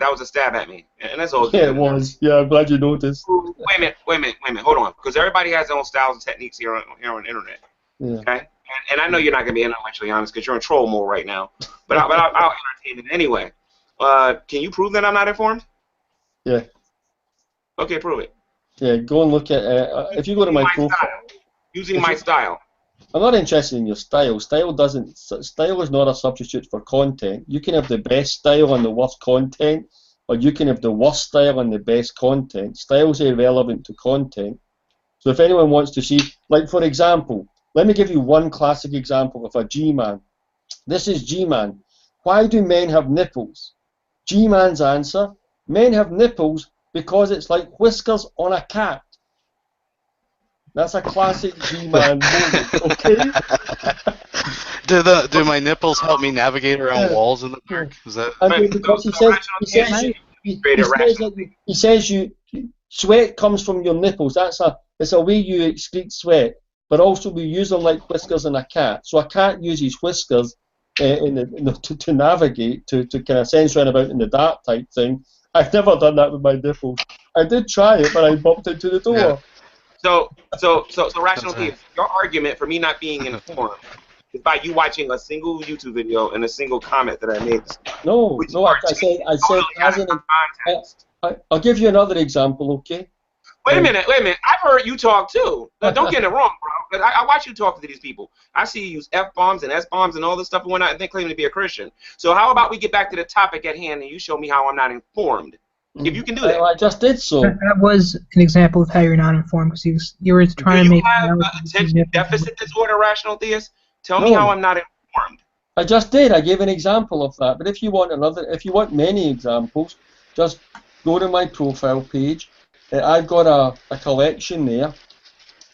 That was a stab at me, and that's all. Yeah, it was. Yeah, I'm glad you noticed. Wait a minute. Hold on, because everybody has their own styles and techniques here on the internet. Yeah. Okay, and I know you're not gonna be intellectually honest because you're in troll mode right now, but I'll entertain it anyway. Can you prove that I'm not informed? Yeah. Okay, prove it. Yeah, go and look at if you go to my profile. Using my style. I'm not interested in your style. Style is not a substitute for content. You can have the best style and the worst content, or you can have the worst style and the best content. Style's irrelevant to content. So if anyone wants to see, like for example, let me give you one classic example of a G-man. This is G-man. Why do men have nipples? G-man's answer: men have nipples because it's like whiskers on a cat. That's a classic G-man moment, okay? Do my nipples help me navigate around walls in the park? Is that? Because he says sweat comes from your nipples. It's a way you excrete sweat, but also we use them like whiskers in a cat. So a cat uses whiskers to navigate, to kind of sense around about in the dark type thing. I've never done that with my nipples. I did try it, but I bumped into the door. Yeah. So rational theory. Your argument for me not being informed is by you watching a single YouTube video and a single comment that I made. No, I said as an context. I'll give you another example, okay? Wait a minute. I've heard you talk too. Don't get it wrong, bro. I watch you talk to these people. I see you use F-bombs and S-bombs and all this stuff and whatnot, and they claim to be a Christian. So how about we get back to the topic at hand and you show me how I'm not informed? If you can do that. Well, I just did so. That was an example of how you're not informed, because you were trying to make. Do you have attention deficit disorder, rational theist? Tell me how I'm not informed. I just did. I gave an example of that. But if you want many examples, just go to my profile page. I've got a collection there.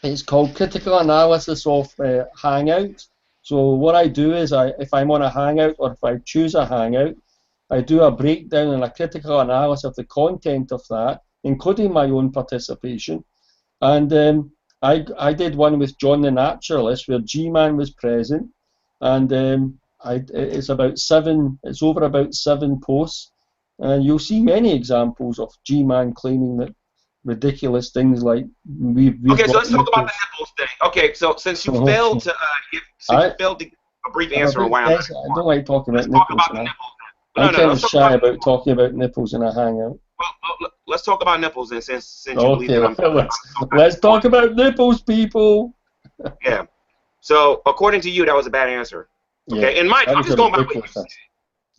It's called Critical Analysis of Hangouts. So what I do is, if I'm on a Hangout or if I choose a Hangout, I do a breakdown and a critical analysis of the content of that, including my own participation. And I did one with John the Naturalist where G-Man was present, and it's over about 7 posts, and you'll see many examples of G-Man claiming that ridiculous things like Okay, so let's talk about the nipples thing. Okay, so since you failed to give a brief answer on why I don't like talking about nipples. I'm kind of shy about talking about nipples in a hangout. Well, let's talk about nipples then, since you believe that let's talk about nipples, people. Yeah. So, according to you, that was a bad answer. Okay, and Mike, I'm just going by what you said.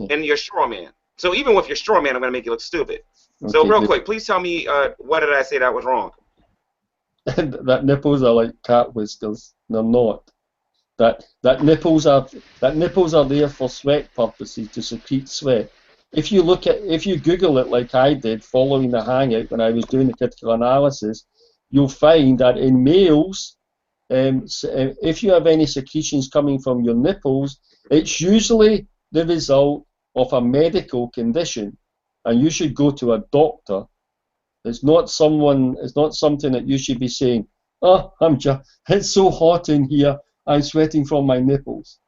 And your straw man. So, even with your straw man, I'm going to make you look stupid. Okay, so, real quick, please tell me what did I say that was wrong? That nipples are like cat whiskers. They're not. That nipples are there for sweat purposes, to secrete sweat. If you Google it like I did following the hangout when I was doing the critical analysis, you'll find that in males, if you have any secretions coming from your nipples, it's usually the result of a medical condition, and you should go to a doctor. It's not something that you should be saying, "Oh, it's so hot in here, I'm sweating from my nipples."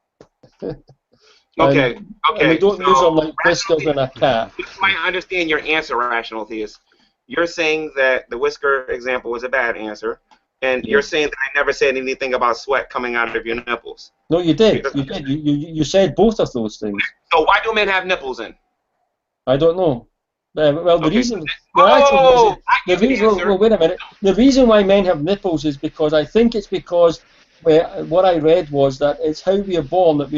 Okay. And we don't use them like whiskers in a cat. You might understand your answer, rational theist. You're saying that the whisker example was a bad answer, and you're saying that I never said anything about sweat coming out of your nipples. No, you did. You said both of those things. So why do men have nipples then? I don't know. Well, the reason. Wait a minute. The reason why men have nipples is because I think it's because what I read was that it's how we are born, that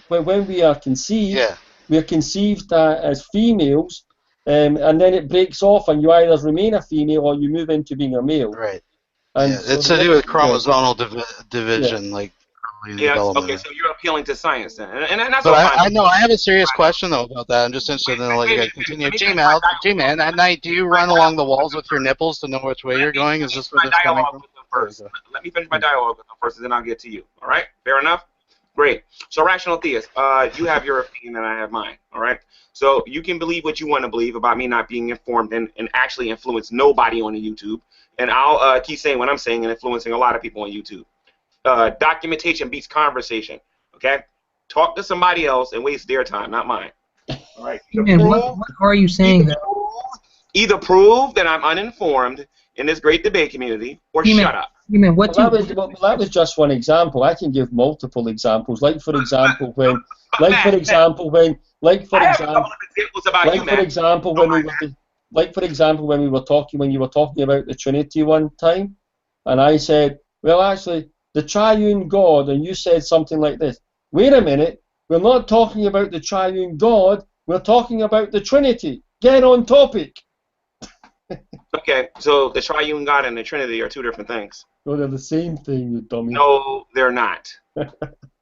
when we are conceived, we are conceived as females, and then it breaks off, and you either remain a female or you move into being a male. Right. And it's to do with chromosomal division, like. Okay, so you're appealing to science then, and that's but I know I have a serious question though about that. I'm just interested in let you guys continue. G-Man, at night, do you run along the walls with your nipples to know which way you're going? Is this where this coming from? First. Let me finish my dialogue with them first, and then I'll get to you. All right? Fair enough? Great. So, rational theist, you have your opinion and I have mine. All right? So, you can believe what you want to believe about me not being informed and actually influence nobody on the YouTube. And I'll keep saying what I'm saying and influencing a lot of people on YouTube. Documentation beats conversation. Okay? Talk to somebody else and waste their time, not mine. All right. Gman, what are you saying though? Either prove that I'm uninformed in this great debate community, or shut up. Gman, what Well, that was just one example. I can give multiple examples. Like for example, when we were talking when you were talking about the Trinity one time, and I said, well, actually, the triune God, and you said something like this. Wait a minute, we're not talking about the triune God. We're talking about the Trinity. Get on topic. Okay, so the triune God and the Trinity are two different things. No, they're the same thing, you dummy. No, they're not.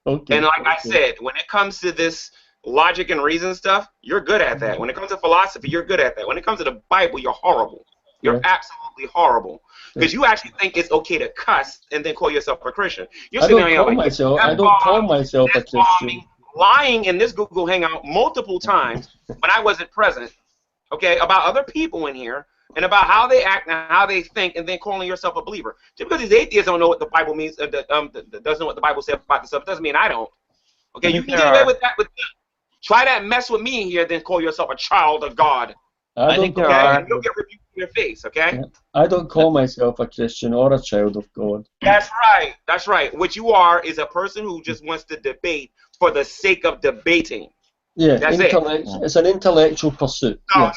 Okay. And like I said, when it comes to this logic and reason stuff, you're good at that. When it comes to philosophy, you're good at that. When it comes to the Bible, you're horrible. You're absolutely horrible. Because you actually think it's okay to cuss and then call yourself a Christian. I don't call myself a Christian. Lying in this Google Hangout multiple times when I wasn't present, okay, about other people in here, and about how they act and how they think, and then calling yourself a believer. Just because these atheists don't know what the Bible means, doesn't know what the Bible says about this stuff, doesn't mean I don't. Okay, you can get away with that with me. Try that mess with me in here, then call yourself a child of God. I think there are. And you'll get rebuked in your face, okay? I don't call myself a Christian or a child of God. That's right. That's right. What you are is a person who just wants to debate for the sake of debating. Yeah, it's an intellectual pursuit. No.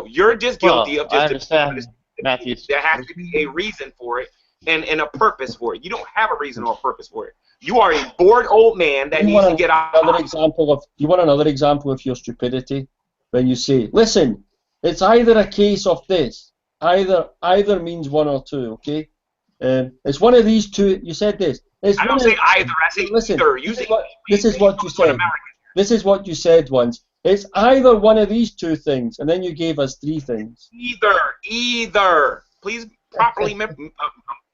You're just guilty of just. I understand, Matthew. There has to be a reason for it and a purpose for it. You don't have a reason or a purpose for it. You are a bored old man that needs to get out. You want another example of your stupidity? When you say, listen, it's either a case of this. Either means one or two, okay? It's one of these two. You said this. I don't say either. I say either. This is what you said. This is what you said once. It's either one of these two things, and then you gave us three things. Either. Please properly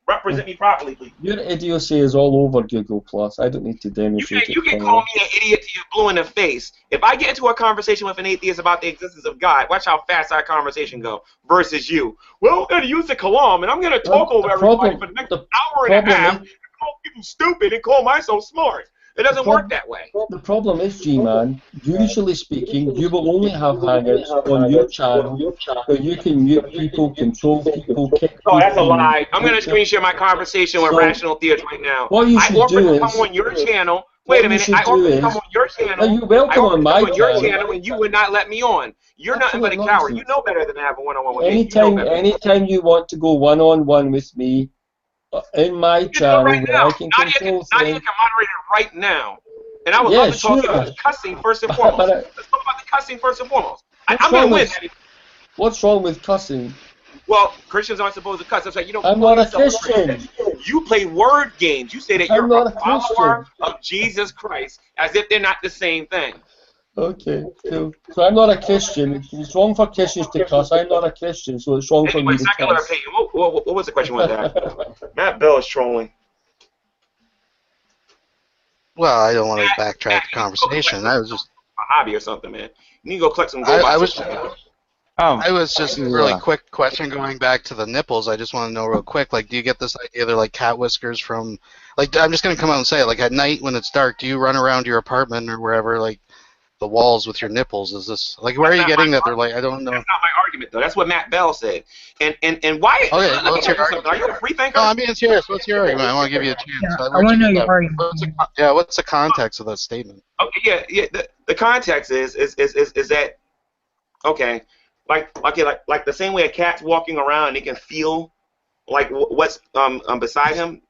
represent me properly, please. Your idiocy is all over Google Plus. I don't need to demonstrate it. You can call me an idiot till you're blue in the face. If I get into a conversation with an atheist about the existence of God, watch how fast our conversation go. Versus you. Well, I'm going to use the kalam, and I'm going to talk over everybody for the next hour and a half. Call people stupid and call myself smart. It doesn't work that way. The problem is, Gman, usually speaking, you will only have hangouts on your channel where you can mute people, control people, kick people. Oh, that's a lie. I'm going to screen share my conversation with Rational Theater right now. What you should do is... come on your channel. Wait a minute. I offered to come on your channel. You're welcome on my channel. And you would not let me on. You're nothing but a coward. You know better than to have a one-on-one with me. Anytime you want to go one-on-one with me, in my channel, right now. I can control Nadia can moderate it right now. And I would love to talk about the cussing first and foremost. Let's talk about the cussing first and foremost. I'm going to win, Nadia. What's wrong with cussing? Well, Christians aren't supposed to cuss. That's like, you don't. I'm not a Christian. You play word games. You say that you're a follower of Jesus Christ as if they're not the same thing. Okay, so I'm not a Christian. It's wrong for Christians to cuss. I'm not a Christian, so it's wrong for me to cuss. What was the question with that? Matt Bell is trolling. Well, I don't want to backtrack the conversation. I was just a hobby or something, man. You need to go collect some gold. I was just a really quick question going back to the nipples. I just want to know real quick, like, do you get this idea they're like cat whiskers from, like, I'm just going to come out and say it, like, at night when it's dark, do you run around your apartment or wherever, like, the walls with your nipples? Is this, like, where are you getting that? They're like, I don't know. That's not my argument, though. That's what Matt Bell said. And why? Okay, well, what's your argument? Are you a free thinker? No, I'm being serious. What's your argument? I want to give you a chance. Yeah, I want to know your argument. What's the context of that statement? Okay, yeah. The context is that, okay, like the same way a cat's walking around and he can feel like what's beside him.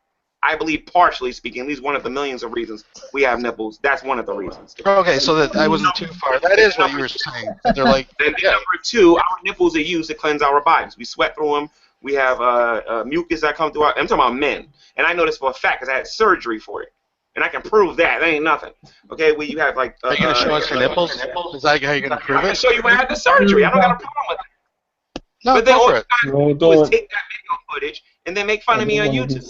I believe, partially speaking, at least one of the millions of reasons we have nipples. That's one of the reasons. Okay, so that I wasn't too far. That is what you were saying. They're like. And number two, our nipples are used to cleanse our bodies. We sweat through them. We have mucus that come through our. I'm talking about men, and I know this for a fact because I had surgery for it, and I can prove that. That ain't nothing. Okay, where you have like. Are you gonna show us your nipples? Is that how you're gonna prove it? I can show you when I had the surgery. I don't got a problem with it. No, but then all you gotta do is take that video footage and then make fun of me on YouTube.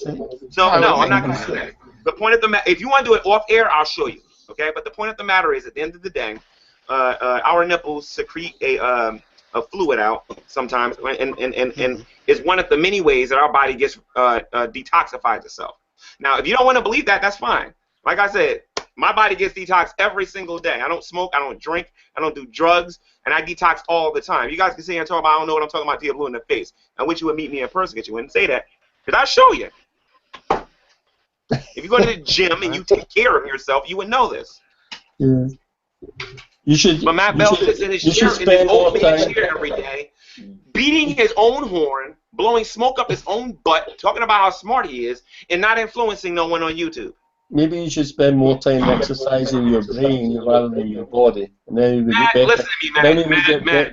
So no, I'm not gonna do that. The point of the matter, if you want to do it off air, I'll show you. Okay, but the point of the matter is, at the end of the day, our nipples secrete a fluid out sometimes, and is one of the many ways that our body gets detoxifies itself. Now, if you don't want to believe that, that's fine. Like I said, My body gets detoxed every single day. I don't smoke, I don't drink, I don't do drugs, and I detox all the time. You guys can sit here and talk about I don't know what I'm talking about till you're blue in the face. I wish you would meet me in person, because you wouldn't say that. Because I'll show you. If you go to the gym and you take care of yourself, you would know this. Yeah. You should. But Matt Bell sits in his chair, in his old man chair every day, beating his own horn, blowing smoke up his own butt, talking about how smart he is, and not influencing no one on YouTube. Maybe you should spend more time exercising your brain rather than your body, and then you would get better. Listen to me, Matt.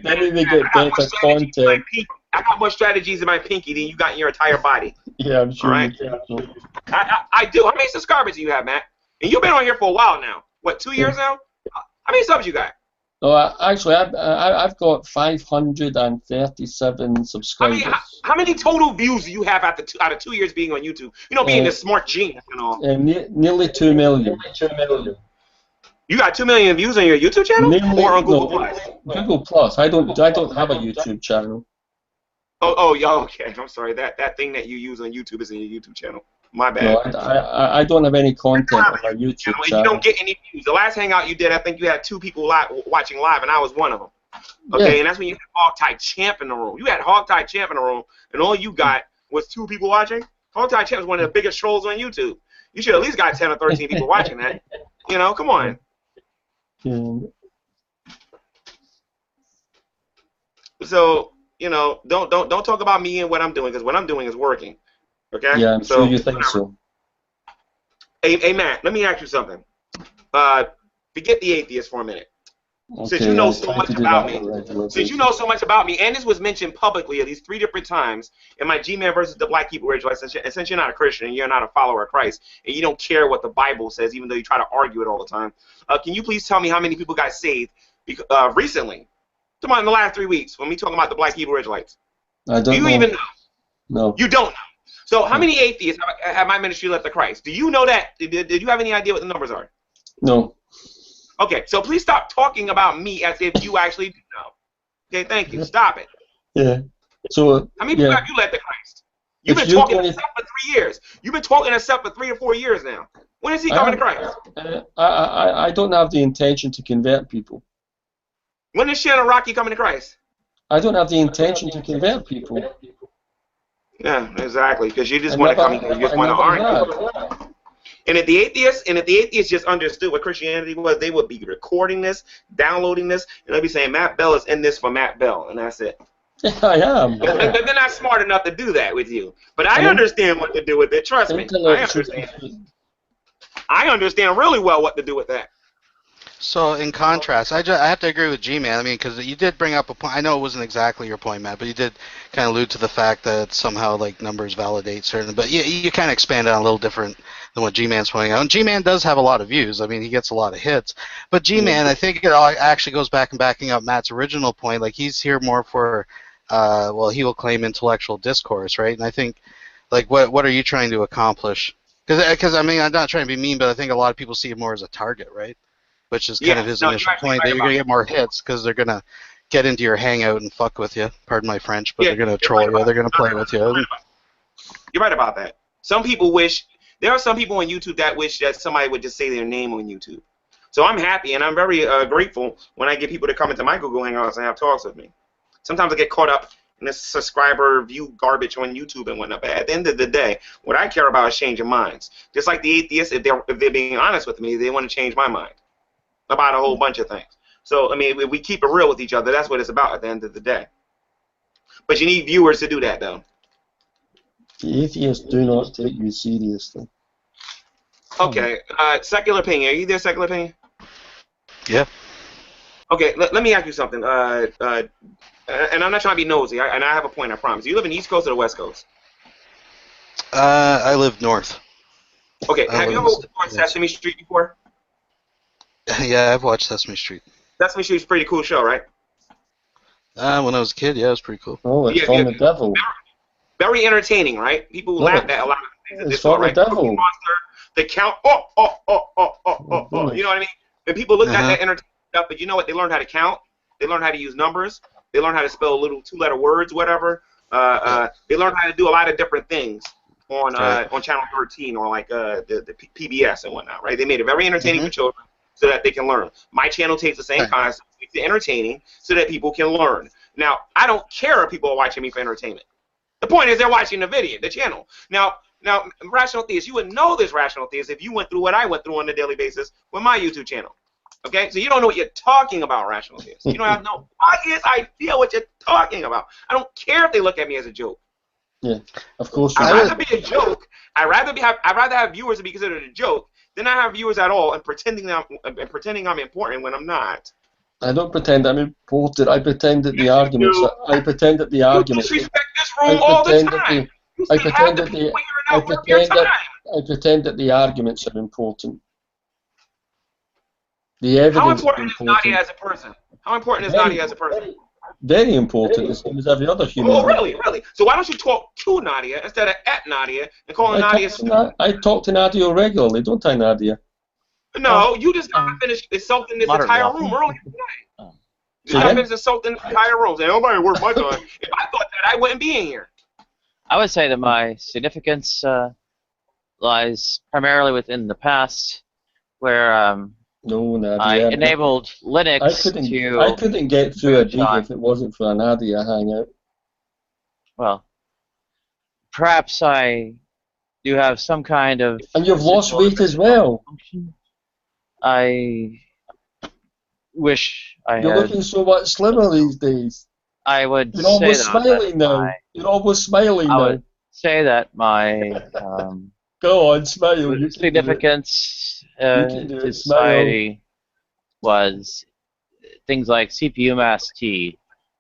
Then you would get better content. I got more strategies in my pinky than you got in your entire body. Yeah, I'm sure. Right? You can. I do. How many subscribers do you have, Matt? And you've been on here for a while now. What, 2 years now? How many subs you got? No, actually, I've got 537 subscribers. How many total views do you have out of 2 years being on YouTube? You know, being this smart genius and all. Nearly 2 million. You got 2 million views on your YouTube channel, or on Google Plus? Google Plus. I don't have a YouTube channel. Oh, yeah. Okay. I'm sorry. That thing that you use on YouTube is in your YouTube channel. My bad. No, I don't have any content on my YouTube channel. You don't get any views. The last hangout you did, I think you had 2 people watching live, and I was one of them. Okay, and that's when you had Hogtie Champ in the room. You had Hogtie Champ in the room, and all you got was 2 people watching. Hogtie Champ is one of the biggest trolls on YouTube. You should at least got 10 or 13 people watching that. You know, come on. Yeah. So, you know, don't talk about me and what I'm doing, because what I'm doing is working. Okay? Yeah, I'm sure you think so. Hey, Matt, let me ask you something. Forget the atheist for a minute. Okay, Since you know so much about me, and this was mentioned publicly at least 3 different times in my Gman versus the Black Hebrew Israelites, and since you're not a Christian and you're not a follower of Christ, and you don't care what the Bible says, even though you try to argue it all the time, can you please tell me how many people got saved recently? Come on, in the last 3 weeks, when we talking about the Black Hebrew Israelites. I don't know. Do you even know? No. You don't know. So how many atheists have my ministry left to Christ? Do you know that? Did you have any idea what the numbers are? No. Okay, so please stop talking about me as if you actually do know. Okay, thank you. Stop it. Yeah. So how many people have you led to Christ? You've been talking to Seth for 3 years. You've been talking to Seth for 3 or 4 years now. When is he coming to Christ? I don't have the intention to convert people. When is Shannon Rocky coming to Christ? I don't have the intention to convert people. Yeah, exactly. Because you just want to come here, you just want to argue. And if the atheists just understood what Christianity was, they would be recording this, downloading this, and they'd be saying Matt Bell is in this for Matt Bell, and that's it. Yeah, I am. But they're not smart enough to do that with you. But I understand what to do with it. Trust me. I understand. I understand really well what to do with that. So in contrast, I have to agree with Gman. I mean, because you did bring up a point. I know it wasn't exactly your point, Matt, but you did kind of allude to the fact that somehow like numbers validate certain. But you kind of expanded on a little different than what Gman's pointing out. And Gman does have a lot of views. I mean, he gets a lot of hits. But Gman, I think it actually goes back and backing up Matt's original point. Like he's here more for, well, he will claim intellectual discourse, right? And I think, like, what are you trying to accomplish? Because I mean, I'm not trying to be mean, but I think a lot of people see it more as a target, right? Which is kind of his initial point. That you're going to get more hits because they're going to get into your hangout and fuck with you. Pardon my French, but they're going to troll you. They're going to play with you. You're right about that. Some people wish, there are some people on YouTube that wish that somebody would just say their name on YouTube. So I'm happy and I'm very grateful when I get people to come into my Google Hangouts and have talks with me. Sometimes I get caught up in this subscriber view garbage on YouTube and whatnot. But at the end of the day, what I care about is changing minds. Just like the atheists, if they're being honest with me, they want to change my mind about a whole bunch of things. So, I mean, if we keep it real with each other, that's what it's about at the end of the day. But you need viewers to do that, though. The atheists do not take you seriously. Okay, secular opinion. Are you there, secular opinion? Yeah. Okay, let me ask you something. And I'm not trying to be nosy, and I have a point, I promise. You live in the East Coast or the West Coast? I live north. Okay, have you ever watched Sesame Street before? Yeah, I've watched Sesame Street. Sesame Street's a pretty cool show, right? When I was a kid, yeah, it was pretty cool. Oh, it's from the devil. Very entertaining, right? People laugh at a lot of things. It's from the devil. Monster, the Count, you know what I mean? And people look at that entertaining stuff, but you know what? They learned how to count. They learned how to use numbers. They learned how to spell little 2-letter words, whatever. They learned how to do a lot of different things. on channel 13 or like the PBS and whatnot, right? They made it very entertaining for children so that they can learn. My channel takes the same concept, makes it entertaining so that people can learn. Now, I don't care if people are watching me for entertainment. The point is they're watching the channel. Now, Rational Theist, you would know this, Rational Theist, if you went through what I went through on a daily basis with my YouTube channel. Okay? So you don't know what you're talking about, Rational Theist. You don't have no obvious idea what you're talking about. I don't care if they look at me as a joke. Yeah, of course. I'd rather be a joke. I'd rather have viewers to be considered a joke than not have viewers at all and pretending I'm important when I'm not. I don't pretend I'm important. I pretend that the arguments. I pretend that the arguments. You disrespect this room all the time. I pretend that the arguments are important. The evidence. How important is Nadia as a person? How important is Nadia as a person? Very important, the same as every other human. Oh, really? So why don't you talk to Nadia instead of at Nadia and calling Nadia? I talk to Nadia regularly, don't I, Nadia? No, you just got finished insulting this entire room earlier today. You just got finished insulting the entire room, saying, "Oh, nobody worth my time." If I thought that, I wouldn't be in here. I would say that my significance lies primarily within the past, where no, Nadia, I enabled Linux I couldn't get through a day if it wasn't for a Nadia hangout. Well, perhaps I do have some kind of... And you've lost weight as well. Function. I wish I had... You're looking so much slimmer these days. I would You're almost smiling now. You're almost smiling now. I would say that my... Go on, smile. Significance to society was things like CPU mass T,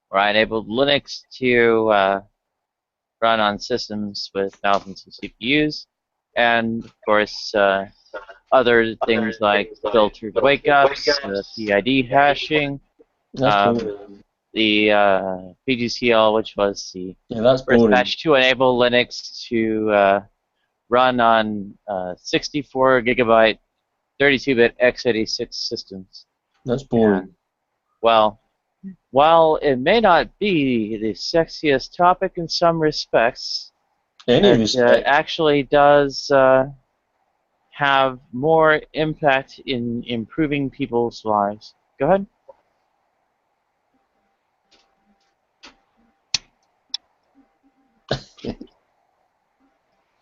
where I enabled Linux to run on systems with thousands of CPUs, and of course other things like filtered wake-ups, PID hashing, the PGCL, which was the first patch to enable Linux to run on 64 gigabyte 32-bit x86 systems. That's boring. And, well, while it may not be the sexiest topic in some respects, it actually does have more impact in improving people's lives. Go ahead.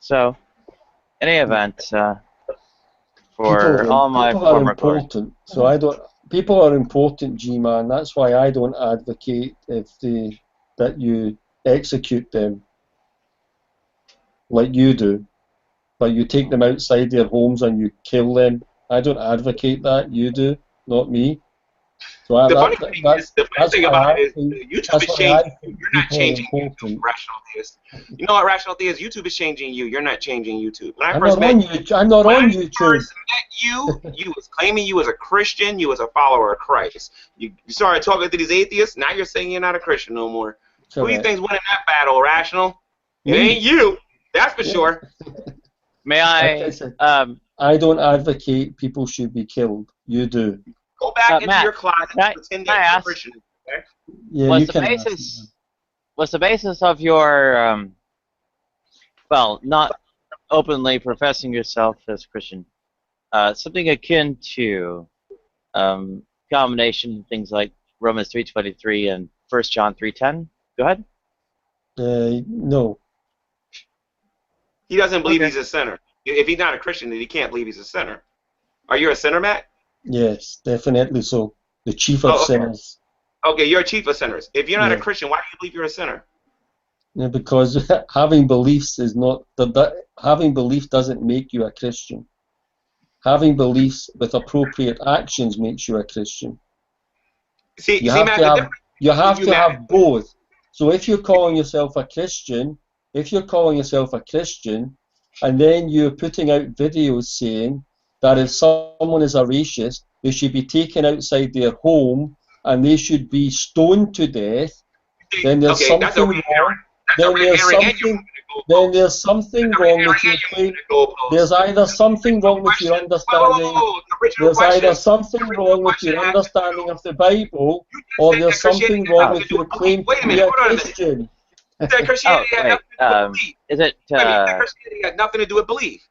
So, in any event, for all my former important. So I don't. People are important, Gman. That's why I don't advocate that you execute them like you do. Like you take them outside their homes and you kill them. I don't advocate that. You do, not me. So the funny thing about it is YouTube is changing you. You're not changing YouTube, Rational Theist. You know what, Rational Theist? YouTube is changing you. You're not changing YouTube. When I first met you, I'm not on YouTube. First met you was claiming you as a Christian. You was a follower of Christ. You started talking to these atheists. Now you're saying you're not a Christian no more. Who do you think's winning that battle, Rational? It ain't you. That's for sure. May I? I don't advocate people should be killed. You do. Go back into your closet and pretend you're a Christian. Okay? Yeah, was the basis of your, well, not openly professing yourself as Christian, something akin to combination things like Romans 3:23 and 1 John 3:10? Go ahead. No. He doesn't believe he's a sinner. If he's not a Christian, then he can't believe he's a sinner. Are you a sinner, Matt? Yes, definitely so. The chief of sinners. Okay, you're a chief of sinners. If you're not a Christian, why do you believe you're a sinner? Yeah, because having beliefs is not having belief doesn't make you a Christian. Having beliefs with appropriate actions makes you a Christian. You have to have both. So if you're calling yourself a Christian, and then you're putting out videos saying that if someone is a racist, they should be taken outside their home and they should be stoned to death, then there's something wrong. Then there's something wrong with your claim. There's either something wrong with your understanding. There's either something wrong with your understanding of the Bible, or there's something wrong with your claim to be a Christian. That Christianity had nothing to do with belief. Is it? Christianity had nothing to do with belief.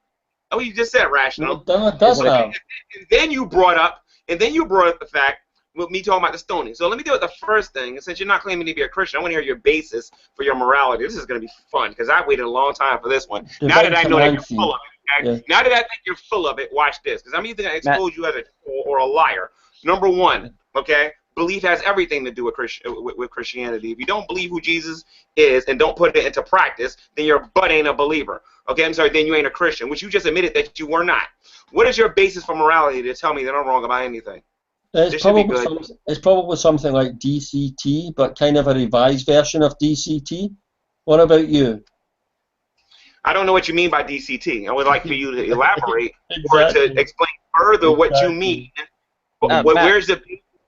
Oh, you just said rational. No, it does have. And then you brought up the fact with me talking about the stoning. So let me deal with the first thing. And since you're not claiming to be a Christian, I want to hear your basis for your morality. This is going to be fun because I waited a long time for this one. Now that I know that you're full of it, okay? Now that I think you're full of it, watch this because I'm either going to expose you as a troll or a liar. Number one, okay? Belief has everything to do with Christianity. If you don't believe who Jesus is and don't put it into practice, then your butt ain't a believer. Okay, I'm sorry, then you ain't a Christian, which you just admitted that you were not. What is your basis for morality to tell me that I'm wrong about anything? It's probably something like DCT, but kind of a revised version of DCT. What about you? I don't know what you mean by DCT. I would like for you to elaborate or to explain further what you mean. Where's the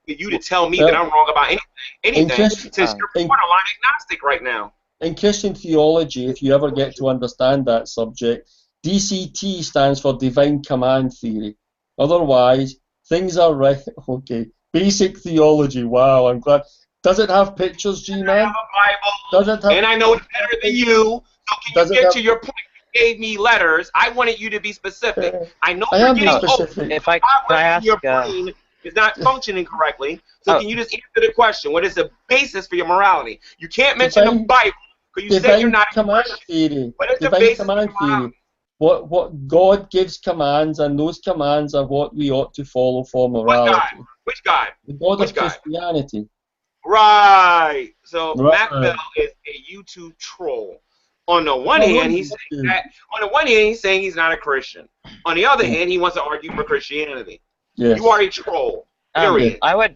for you to tell me that I'm wrong about anything since you're borderline agnostic right now? In Christian theology, if you ever get to understand that subject, DCT stands for Divine Command Theory. Otherwise, things are right. Okay. Basic theology. Wow, I'm glad. Does it have pictures, Gman? I have a Bible, and I know it better than you. So can you get to your point? You gave me letters. I wanted you to be specific. I know you're getting old. If I ask, your brain is not functioning correctly. So can you just answer the question? What is the basis for your morality? You can't mention the Bible because you said you're not command theory. What is the basis command theory? What God gives commands, and those commands are what we ought to follow for morality. Which God? The God of Christianity. Right. So Matt Bell is a YouTube troll. On the one hand, he's saying that. On the one hand, he's saying he's not a Christian. On the other hand, he wants to argue for Christianity. Yes. You are a troll. Period. I would